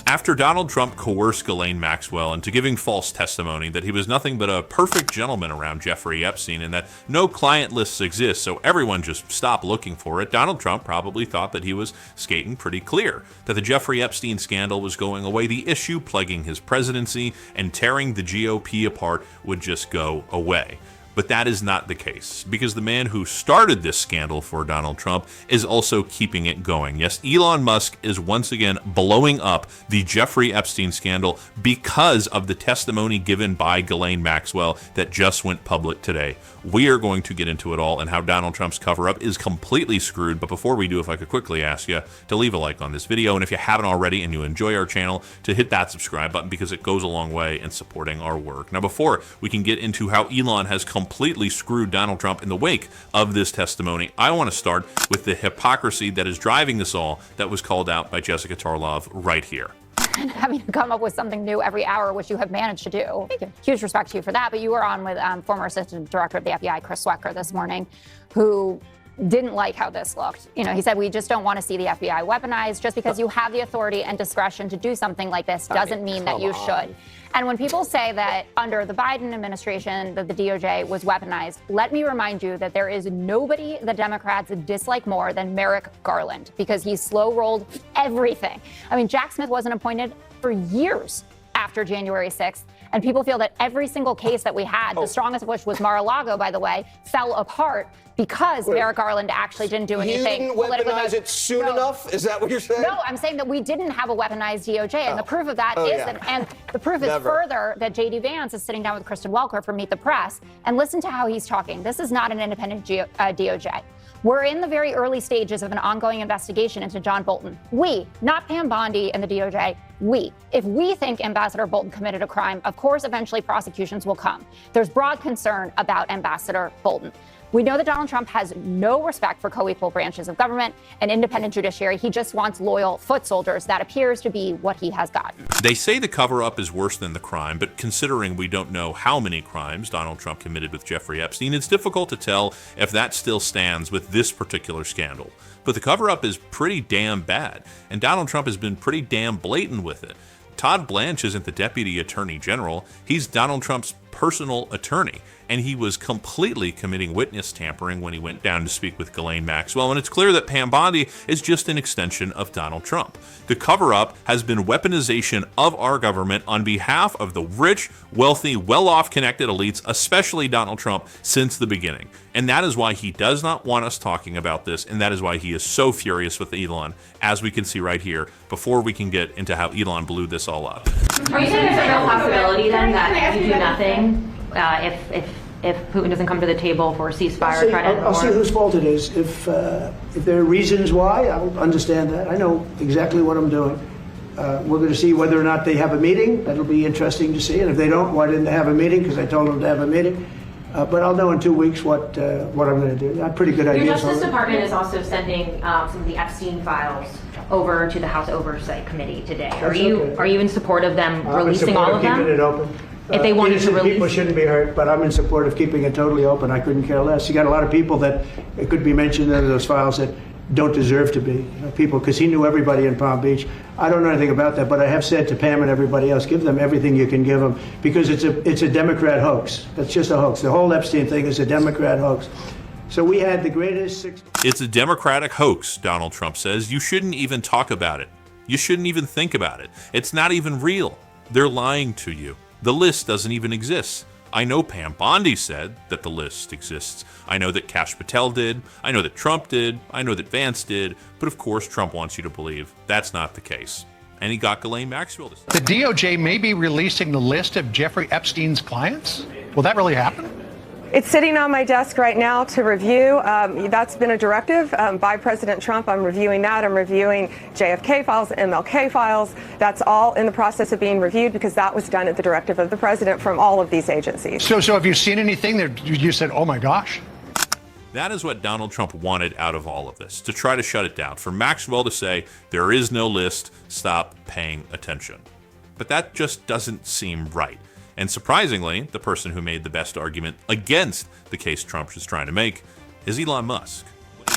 After Donald Trump coerced Ghislaine Maxwell into giving false testimony that he was nothing but a perfect gentleman around Jeffrey Epstein and that no client lists exist, so everyone just stopped looking for it, Donald Trump probably thought that he was skating pretty clear, that the Jeffrey Epstein scandal was going away, the issue plaguing his presidency and tearing the GOP apart would just go away. But that is not the case, because the man who started this scandal for Donald Trump is also keeping it going. Yes, Elon Musk is once again blowing up the Jeffrey Epstein scandal because of the testimony given by Ghislaine Maxwell that just went public today. We are going to get into it all and how Donald Trump's cover-up is completely screwed. But before we do, if I could quickly ask you to leave a like on this video, and if you haven't already and you enjoy our channel, to hit that subscribe button because it goes a long way in supporting our work. Now, before we can get into how Elon has completely screwed Donald Trump in the wake of this testimony, I want to start with the hypocrisy that is driving this all that was called out by Jessica Tarlov right here. And having to come up with something new every hour, which you have managed to do. Thank you. Huge respect to you for that. But you were on with former Assistant Director of the FBI, Chris Swecker, this morning, who didn't like how this looked. You know, he said, we just don't want to see the FBI weaponized. Just because you have the authority and discretion to do something like this doesn't mean that you should. And when people say that under the Biden administration that the DOJ was weaponized, let me remind you that there is nobody the Democrats dislike more than Merrick Garland, because he slow-rolled everything. I mean, Jack Smith wasn't appointed for years after January 6th. And people feel that every single case that we had, the strongest of which was Mar-a-Lago, by the way, fell apart because Merrick Garland actually didn't do anything. You didn't weaponize it soon enough? Is that what you're saying? No, I'm saying that we didn't have a weaponized DOJ. And the proof of that is that, and the proof is further that J.D. Vance is sitting down with Kristen Welker for Meet the Press. And listen to how he's talking. This is not an independent DOJ. We're in the very early stages of an ongoing investigation into John Bolton. We, not Pam Bondi and the DOJ, we. If we think Ambassador Bolton committed a crime, of course, eventually prosecutions will come. There's broad concern about Ambassador Bolton. We know that Donald Trump has no respect for co-equal branches of government, an independent judiciary. He just wants loyal foot soldiers. That appears to be what he has got. They say the cover-up is worse than the crime, but considering we don't know how many crimes Donald Trump committed with Jeffrey Epstein, it's difficult to tell if that still stands with this particular scandal. But the cover-up is pretty damn bad, and Donald Trump has been pretty damn blatant with it. Todd Blanche isn't the Deputy Attorney General. He's Donald Trump's personal attorney, and he was completely committing witness tampering when he went down to speak with Ghislaine Maxwell, and it's clear that Pam Bondi is just an extension of Donald Trump. The cover-up has been weaponization of our government on behalf of the rich, wealthy, well-off connected elites, especially Donald Trump, since the beginning. And that is why he does not want us talking about this, and that is why he is so furious with Elon, as we can see right here, before we can get into how Elon blew this all up. Are you saying there's a real possibility then that you do nothing if Putin doesn't come to the table for a ceasefire or try to end the war? I'll see whose fault it is. If there are reasons why, I'll understand that. I know exactly what I'm doing. We're going to see whether or not they have a meeting. That'll be interesting to see. And if they don't, why didn't they have a meeting? Because I told them to have a meeting. But I'll know in 2 weeks what I'm going to do. I have pretty good ideas. Your Justice Department is also sending some of the Epstein files over to the House Oversight Committee today. Are you in support of them releasing all of them? Keeping it open. If they wanted to release, people shouldn't be hurt, but I'm in support of keeping it totally open. I couldn't care less. You got a lot of people that it could be mentioned in those files that don't deserve to be people, because he knew everybody in Palm Beach. I don't know anything about that, but I have said to Pam and everybody else, give them everything you can give them, because it's a Democrat hoax. That's just a hoax. The whole Epstein thing is a Democrat hoax. So we had the greatest It's a Democratic hoax, Donald Trump says. You shouldn't even talk about it. You shouldn't even think about it. It's not even real. They're lying to you. The list doesn't even exist. I know Pam Bondi said that the list exists. I know that Kash Patel did. I know that Trump did. I know that Vance did. But of course, Trump wants you to believe that's not the case. And he got Ghislaine Maxwell to say. The DOJ may be releasing the list of Jeffrey Epstein's clients. Will that really happen? It's sitting on my desk right now to review. That's been a directive by President Trump. I'm reviewing that. I'm reviewing JFK files, MLK files. That's all in the process of being reviewed because that was done at the directive of the president from all of these agencies. So have you seen anything that you said, oh my gosh? That is what Donald Trump wanted out of all of this, to try to shut it down. For Maxwell to say, there is no list, stop paying attention. But that just doesn't seem right. And surprisingly, the person who made the best argument against the case Trump is trying to make is Elon Musk.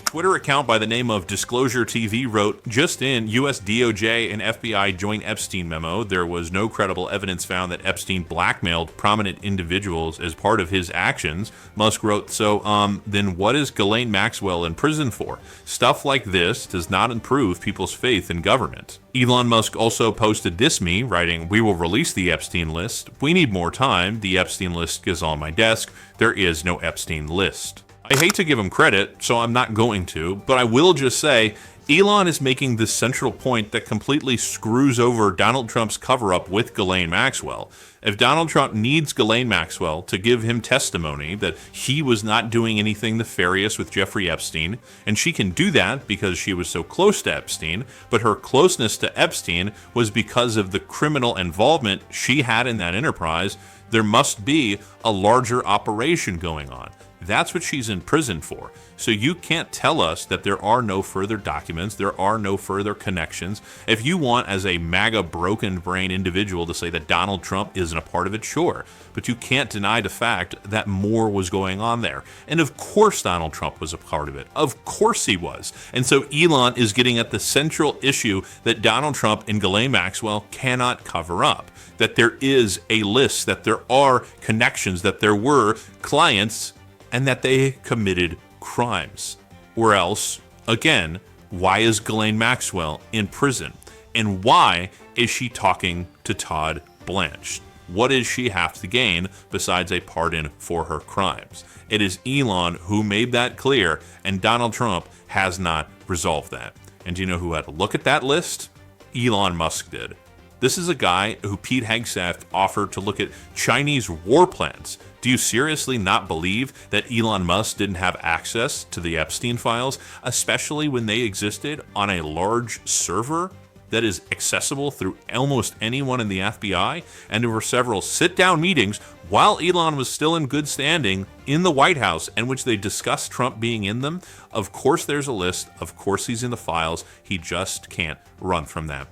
Twitter account by the name of Disclosure TV wrote, just in U.S. DOJ and FBI joint Epstein memo, there was no credible evidence found that Epstein blackmailed prominent individuals as part of his actions. Musk wrote, so then what is Ghislaine Maxwell in prison for? Stuff like this does not improve people's faith in government. Elon Musk also posted this meme, writing, we will release the Epstein list. We need more time. The Epstein list is on my desk. There is no Epstein list. I hate to give him credit, so I'm not going to, but I will just say, Elon is making this central point that completely screws over Donald Trump's cover-up with Ghislaine Maxwell. If Donald Trump needs Ghislaine Maxwell to give him testimony that he was not doing anything nefarious with Jeffrey Epstein, and she can do that because she was so close to Epstein, but her closeness to Epstein was because of the criminal involvement she had in that enterprise, there must be a larger operation going on. That's what she's in prison for. So you can't tell us that there are no further documents, there are no further connections. If you want, as a MAGA broken brain individual, to say that Donald Trump isn't a part of it, sure. But you can't deny the fact that more was going on there. And of course Donald Trump was a part of it. Of course he was. And so Elon is getting at the central issue that Donald Trump and Ghislaine Maxwell cannot cover up. That there is a list, that there are connections, that there were clients, and that they committed crimes. Or else, again, why is Ghislaine Maxwell in prison? And why is she talking to Todd Blanche? What does she have to gain besides a pardon for her crimes? It is Elon who made that clear, and Donald Trump has not resolved that. And do you know who had to look at that list? Elon Musk did. This is a guy who Pete Hegseth offered to look at Chinese war plans. Do you seriously not believe that Elon Musk didn't have access to the Epstein files, especially when they existed on a large server that is accessible through almost anyone in the FBI? And there were several sit-down meetings while Elon was still in good standing in the White House in which they discussed Trump being in them. Of course there's a list. Of course he's in the files. He just can't run from them.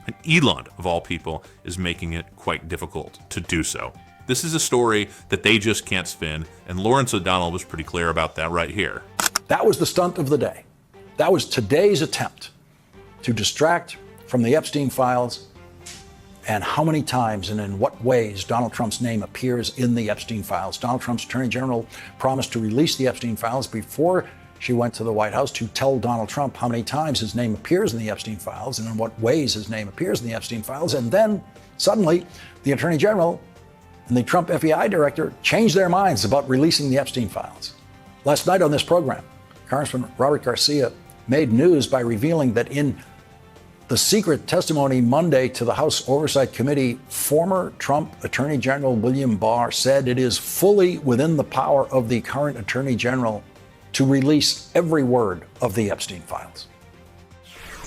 And Elon, of all people, is making it quite difficult to do so. This is a story that they just can't spin, and Lawrence O'Donnell was pretty clear about that right here. That was the stunt of the day. That was today's attempt to distract from the Epstein files and how many times and in what ways Donald Trump's name appears in the Epstein files. Donald Trump's Attorney General promised to release the Epstein files before she went to the White House to tell Donald Trump how many times his name appears in the Epstein files and in what ways his name appears in the Epstein files. And then suddenly the Attorney General and the Trump FBI director changed their minds about releasing the Epstein files. Last night on this program, Congressman Robert Garcia made news by revealing that in the secret testimony Monday to the House Oversight Committee, former Trump Attorney General William Barr said it is fully within the power of the current Attorney General to release every word of the Epstein files.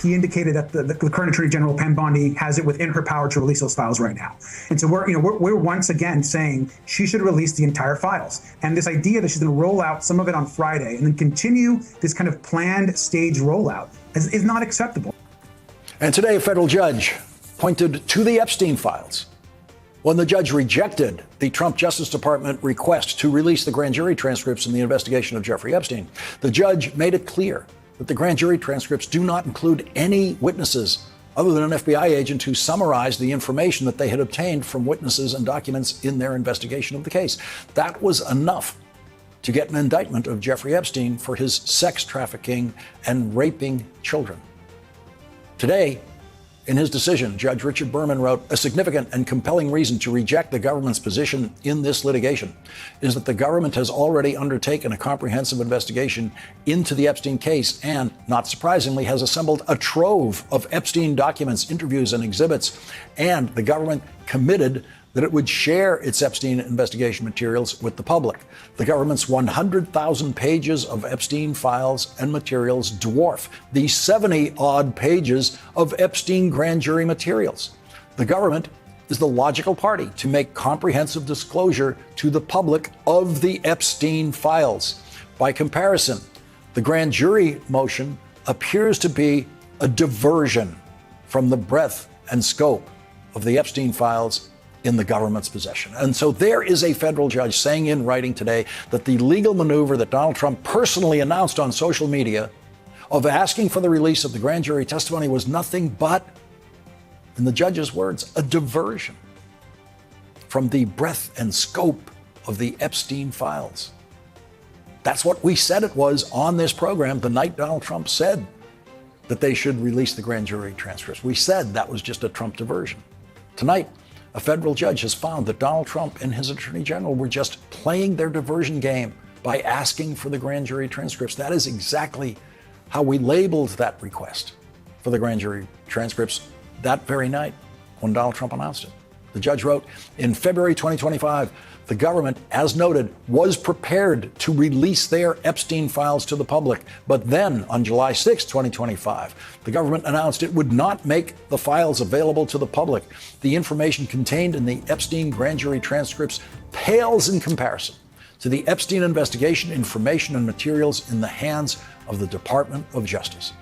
He indicated that the current Attorney General, Pam Bondi, has it within her power to release those files right now. And so we're once again saying she should release the entire files. And this idea that she's going to roll out some of it on Friday and then continue this kind of planned stage rollout is not acceptable. And today, a federal judge pointed to the Epstein files when the judge rejected the Trump Justice Department request to release the grand jury transcripts in the investigation of Jeffrey Epstein. The judge made it clear that the grand jury transcripts do not include any witnesses other than an FBI agent who summarized the information that they had obtained from witnesses and documents in their investigation of the case. That was enough to get an indictment of Jeffrey Epstein for his sex trafficking and raping children. Today, in his decision, Judge Richard Berman wrote, a significant and compelling reason to reject the government's position in this litigation is that the government has already undertaken a comprehensive investigation into the Epstein case and, not surprisingly, has assembled a trove of Epstein documents, interviews, and exhibits. And the government committed that it would share its Epstein investigation materials with the public. The government's 100,000 pages of Epstein files and materials dwarf the 70-odd pages of Epstein grand jury materials. The government is the logical party to make comprehensive disclosure to the public of the Epstein files. By comparison, the grand jury motion appears to be a diversion from the breadth and scope of the Epstein files in the government's possession. And so there is a federal judge saying in writing today that the legal maneuver that Donald Trump personally announced on social media of asking for the release of the grand jury testimony was nothing but, in the judge's words, a diversion from the breadth and scope of the Epstein files. That's what we said it was on this program the night Donald Trump said that they should release the grand jury transcripts. We said that was just a Trump diversion. Tonight, a federal judge has found that Donald Trump and his attorney general were just playing their diversion game by asking for the grand jury transcripts. That is exactly how we labeled that request for the grand jury transcripts that very night when Donald Trump announced it. The judge wrote, in February 2025, the government, as noted, was prepared to release their Epstein files to the public. But then, on July 6, 2025, the government announced it would not make the files available to the public. The information contained in the Epstein grand jury transcripts pales in comparison to the Epstein investigation information and materials in the hands of the Department of Justice.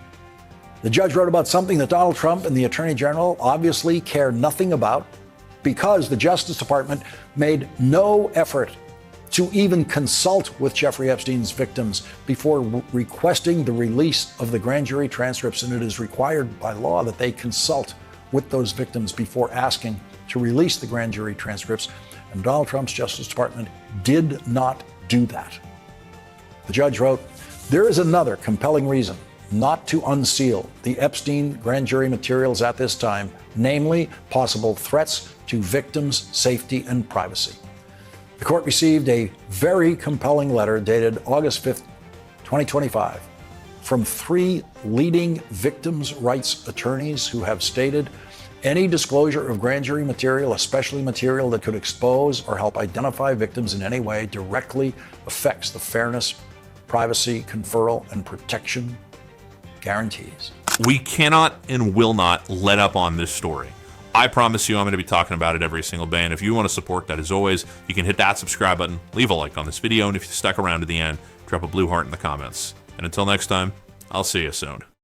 The judge wrote about something that Donald Trump and the Attorney General obviously care nothing about, because the Justice Department made no effort to even consult with Jeffrey Epstein's victims before requesting the release of the grand jury transcripts. And it is required by law that they consult with those victims before asking to release the grand jury transcripts. And Donald Trump's Justice Department did not do that. The judge wrote, there is another compelling reason not to unseal the Epstein grand jury materials at this time, namely possible threats to victims' safety and privacy. The court received a very compelling letter dated August 5th, 2025, from 3 leading victims' rights attorneys who have stated any disclosure of grand jury material, especially material that could expose or help identify victims in any way, directly affects the fairness, privacy, conferral, and protection guarantees. We cannot and will not let up on this story. I promise you I'm going to be talking about it every single day. And if you want to support that, as always, you can hit that subscribe button, leave a like on this video, and if you stuck around to the end, drop a blue heart in the comments. And until next time, I'll see you soon.